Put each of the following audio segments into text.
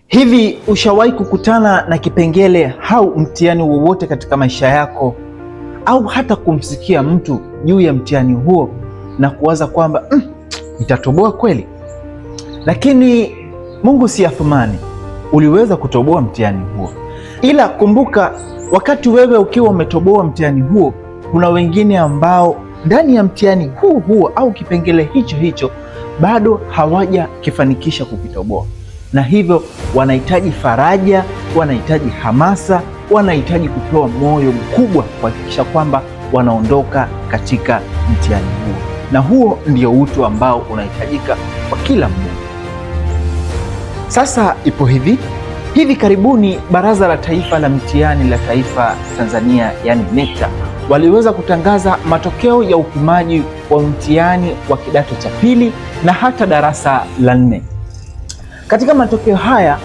Hivi ushawahi kukutana na kipengele au mtihani wowote katika maisha yako, au hata kumsikia mtu juu ya mtihani huo na kuwaza kwamba nitatoboa kweli? Lakini Mungu si Athumani, uliweza kutoboa mtihani huo. Ila kumbuka, wakati wewe ukiwa umetoboa mtihani huo, kuna wengine ambao ndani ya mtihani huo au kipengele hicho bado hawajakifanikisha kukitoboa, na hivyo wanahitaji faraja, wanahitaji hamasa, wanahitaji kupewa moyo mkubwa kuhakikisha kwamba wanaondoka katika mtihani huo, na huo ndio utu ambao unahitajika kwa kila mmoja. Sasa ipo hivi karibuni Baraza la Taifa la Mitihani la Taifa Tanzania, yani NECTA, waliweza kutangaza matokeo ya upimaji wa mtihani wa kidato cha pili na hata darasa la 4. Katika matokeo haya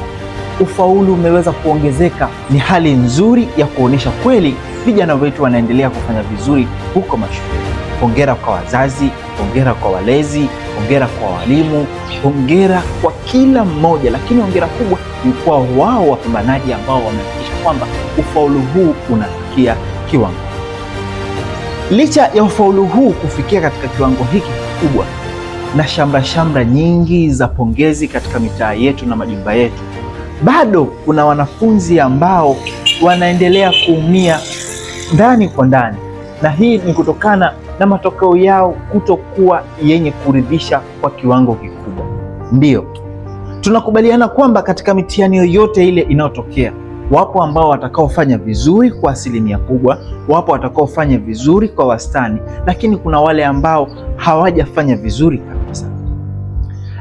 ufaulu umeweza kuongezeka. Ni hali nzuri ya kuonesha kweli vijana wetu wanaendelea kufanya vizuri huko mashule. Hongera kwa wazazi, hongera kwa walezi, hongera kwa walimu, hongera kwa kila mmoja, lakini hongera kubwa ni kwa wao wapambanaji ambao wamehakikisha kwamba ufaulu huu unafikia kiwango. Licha ya ufaulu huu kufikia katika kiwango hiki kikubwa na shamra nyingi za pongezi katika mitaa yetu na majumba yetu, bado kuna wanafunzi ambao wanaendelea kuumia ndani kwa ndani, na hii ni kutokana na matokeo yao kutokuwa yenye kuridhisha kwa kiwango kikubwa. Ndiyo, tunakubaliana kwamba katika mitihani yoyote ile inayotokea, wapo ambao watakaofanya vizuri kwa asilimia kubwa, wapo watakaofanya vizuri kwa wastani, lakini kuna wale ambao hawajafanya vizuri kabisa.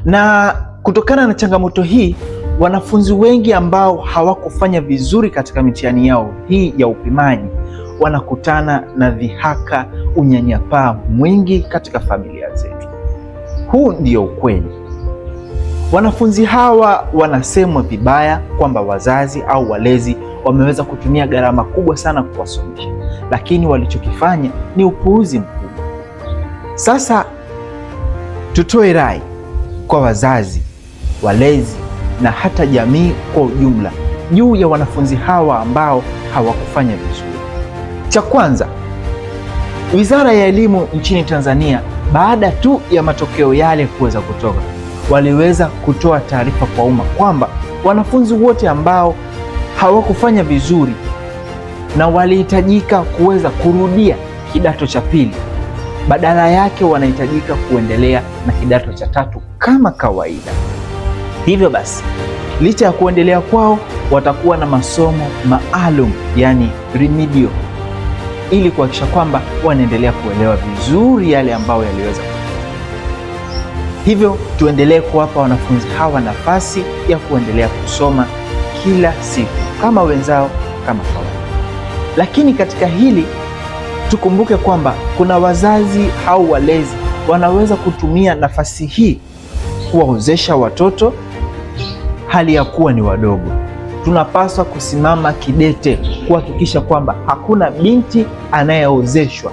Na kutokana na changamoto hii, wanafunzi wengi ambao hawakufanya vizuri katika mitihani yao hii ya upimaji wanakutana na dhihaka, unyanyapaa mwingi katika familia zetu. Huu ndio ukweli. Wanafunzi hawa wanasemwa vibaya kwamba wazazi au walezi wameweza kutumia gharama kubwa sana kuwasomesha, lakini walichokifanya ni upuuzi mkubwa. Sasa tutoe rai kwa wazazi, walezi na hata jamii kwa ujumla juu ya wanafunzi hawa ambao hawakufanya vizuri. Cha kwanza, Wizara ya Elimu nchini Tanzania baada tu ya matokeo yale kuweza kutoka, waliweza kutoa taarifa kwa umma kwamba wanafunzi wote ambao hawakufanya vizuri na walihitajika kuweza kurudia kidato cha pili, badala yake wanahitajika kuendelea na kidato cha tatu kama kawaida. Hivyo basi, licha ya kuendelea kwao, watakuwa na masomo maalum, yani remedial, ili kuhakikisha kwamba wanaendelea kuelewa vizuri yale ambayo yaliweza kutokea. Hivyo tuendelee kuwapa wanafunzi hawa nafasi ya kuendelea kusoma kila siku kama wenzao, kama kawaida. Lakini katika hili tukumbuke kwamba kuna wazazi au walezi wanaweza kutumia nafasi hii kuwaozesha watoto hali ya kuwa ni wadogo. Tunapaswa kusimama kidete kuhakikisha kwamba hakuna binti anayeozeshwa.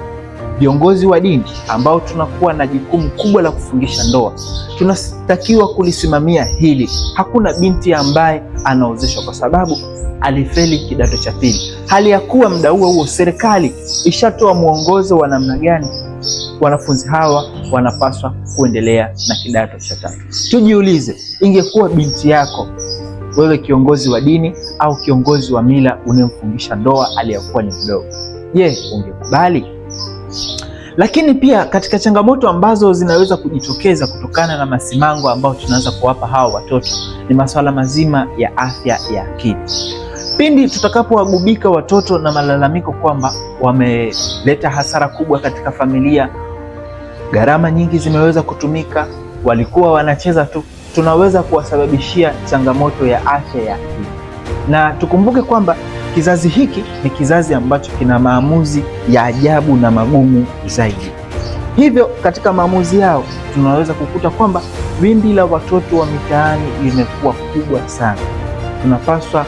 Viongozi wa dini ambao tunakuwa na jukumu kubwa la kufungisha ndoa, tunatakiwa kulisimamia hili. Hakuna binti ambaye anaozeshwa kwa sababu alifeli kidato cha pili, hali ya kuwa muda huo serikali ishatoa mwongozo wa namna gani wanafunzi hawa wanapaswa kuendelea na kidato cha tatu. Tujiulize, ingekuwa binti yako wewe, kiongozi wa dini au kiongozi wa mila, unemfungisha ndoa aliyakuwa ni mdogo, je, ungekubali? Lakini pia katika changamoto ambazo zinaweza kujitokeza kutokana na masimango ambayo tunaanza kuwapa hawa watoto ni masuala mazima ya afya ya akili. Pindi tutakapowagubika watoto na malalamiko kwamba wameleta hasara kubwa katika familia, gharama nyingi zimeweza kutumika, walikuwa wanacheza tu, tunaweza kuwasababishia changamoto ya afya ya akili. Na tukumbuke kwamba kizazi hiki ni kizazi ambacho kina maamuzi ya ajabu na magumu zaidi. Hivyo katika maamuzi yao tunaweza kukuta kwamba wimbi la watoto wa mitaani limekuwa kubwa sana. Tunapaswa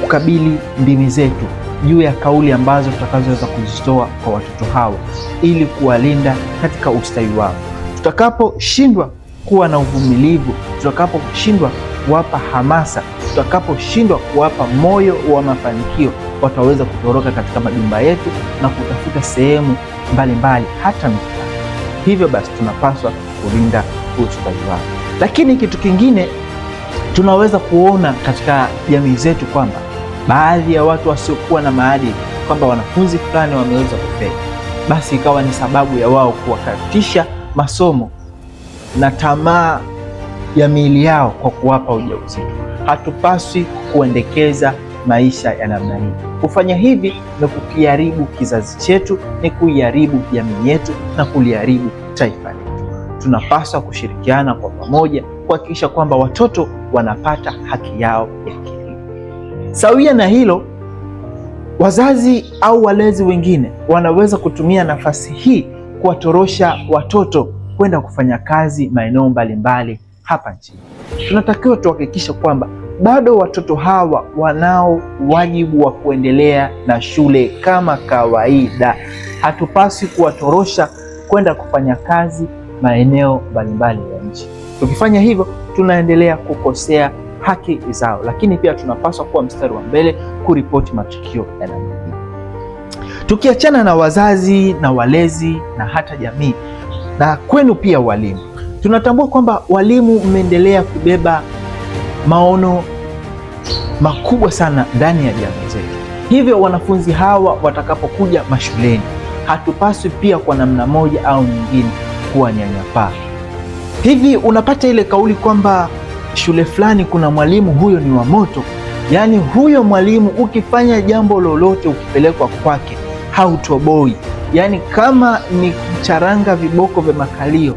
kukabili ndimi zetu juu ya kauli ambazo tutakazoweza kuzitoa kwa watoto hawa ili kuwalinda katika ustawi wao. Tutakaposhindwa kuwa na uvumilivu, tutakaposhindwa kuwapa hamasa, tutakaposhindwa kuwapa moyo wa mafanikio, wataweza kutoroka katika majumba yetu na kutafuta sehemu mbalimbali hata mitaani. Hivyo basi tunapaswa kulinda ustawi wao. Lakini kitu kingine tunaweza kuona katika jamii zetu kwamba baadhi ya watu wasiokuwa na maadili, kwamba wanafunzi fulani wameweza kufeli, basi ikawa ni sababu ya wao kuwakatisha masomo na tamaa ya miili yao kwa kuwapa ujauzito. Hatupaswi kuendekeza maisha ya namna hii. Kufanya hivi ni kukiharibu kizazi chetu, ni kuiharibu jamii yetu na kuliharibu taifa letu. Tunapaswa kushirikiana kwa pamoja kuhakikisha kwamba watoto wanapata haki yao ya kielimu. Sawia na hilo, wazazi au walezi wengine wanaweza kutumia nafasi hii kuwatorosha watoto kwenda kufanya kazi maeneo mbalimbali hapa nchini. Tunatakiwa tuhakikishe kwamba bado watoto hawa wanao wajibu wa kuendelea na shule kama kawaida. Hatupaswi kuwatorosha kwenda kufanya kazi maeneo mbalimbali ya nchi. Tukifanya hivyo, tunaendelea kukosea haki zao, lakini pia tunapaswa kuwa mstari wa mbele kuripoti matukio ya namna hii. Tukiachana na wazazi na walezi na hata jamii na kwenu pia walimu, tunatambua kwamba walimu mmeendelea kubeba maono makubwa sana ndani ya jamii zetu. Hivyo wanafunzi hawa watakapokuja mashuleni, hatupaswi pia kwa namna moja au nyingine kuwanyanyapaa. Hivi unapata ile kauli kwamba shule fulani kuna mwalimu huyo ni wa moto. Yaani huyo mwalimu ukifanya jambo lolote ukipelekwa kwake hautoboi. Yaani kama ni kucharanga viboko vya makalio,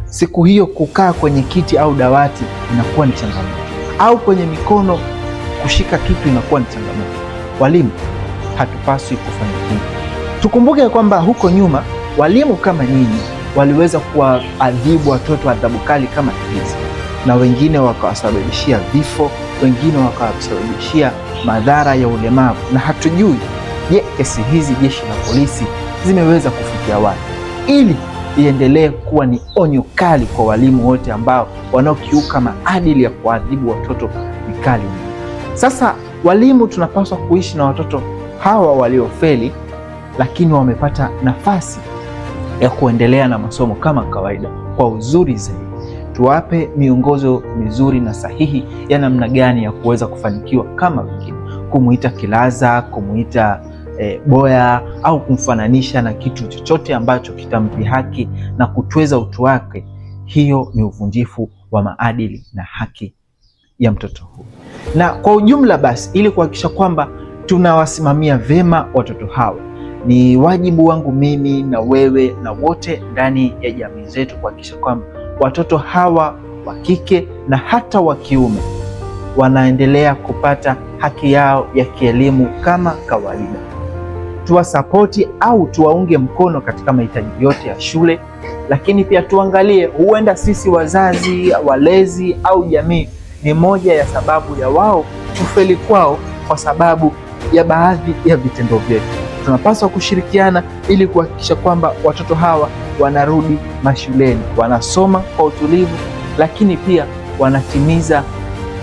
siku hiyo kukaa kwenye kiti au dawati inakuwa ni changamoto, au kwenye mikono kushika kitu inakuwa ni changamoto. Walimu hatupaswi kufanya hivi. Tukumbuke kwamba huko nyuma walimu kama nyinyi waliweza kuwaadhibu watoto adhabu kali kama hizi, na wengine wakawasababishia vifo, wengine wakawasababishia madhara ya ulemavu, na hatujui je, kesi hizi jeshi la polisi zimeweza kufikia wapi, ili iendelee kuwa ni onyo kali kwa walimu wote ambao wanaokiuka maadili ya kuadhibu watoto vikali. Sasa walimu tunapaswa kuishi na watoto hawa waliofeli, lakini wamepata nafasi ya kuendelea na masomo kama kawaida kwa uzuri zaidi. Tuwape miongozo mizuri na sahihi ya namna gani ya kuweza kufanikiwa kama wengine. Kumuita kilaza, kumuita boya au kumfananisha na kitu chochote ambacho kitamdhihaki na kutweza utu wake, hiyo ni uvunjifu wa maadili na haki ya mtoto huyu. Na kwa ujumla basi, ili kuhakikisha kwamba tunawasimamia vema watoto hawa, ni wajibu wangu mimi na wewe na wote ndani ya jamii zetu kuhakikisha kwamba watoto hawa wa kike na hata wa kiume wanaendelea kupata haki yao ya kielimu kama kawaida. Tuwasapoti au tuwaunge mkono katika mahitaji yote ya shule, lakini pia tuangalie, huenda sisi wazazi, walezi au jamii ni moja ya sababu ya wao kufeli kwao kwa sababu ya baadhi ya vitendo vyetu. Tunapaswa kushirikiana ili kuhakikisha kwamba watoto hawa wanarudi mashuleni, wanasoma kwa utulivu, lakini pia wanatimiza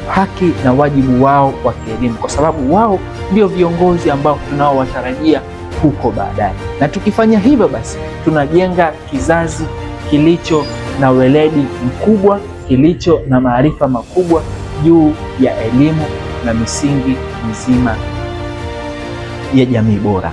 haki na wajibu wao wa kielimu, kwa sababu wao ndio viongozi ambao tunaowatarajia huko baadaye. Na tukifanya hivyo basi tunajenga kizazi kilicho na weledi mkubwa, kilicho na maarifa makubwa juu ya elimu na misingi mizima ya jamii bora.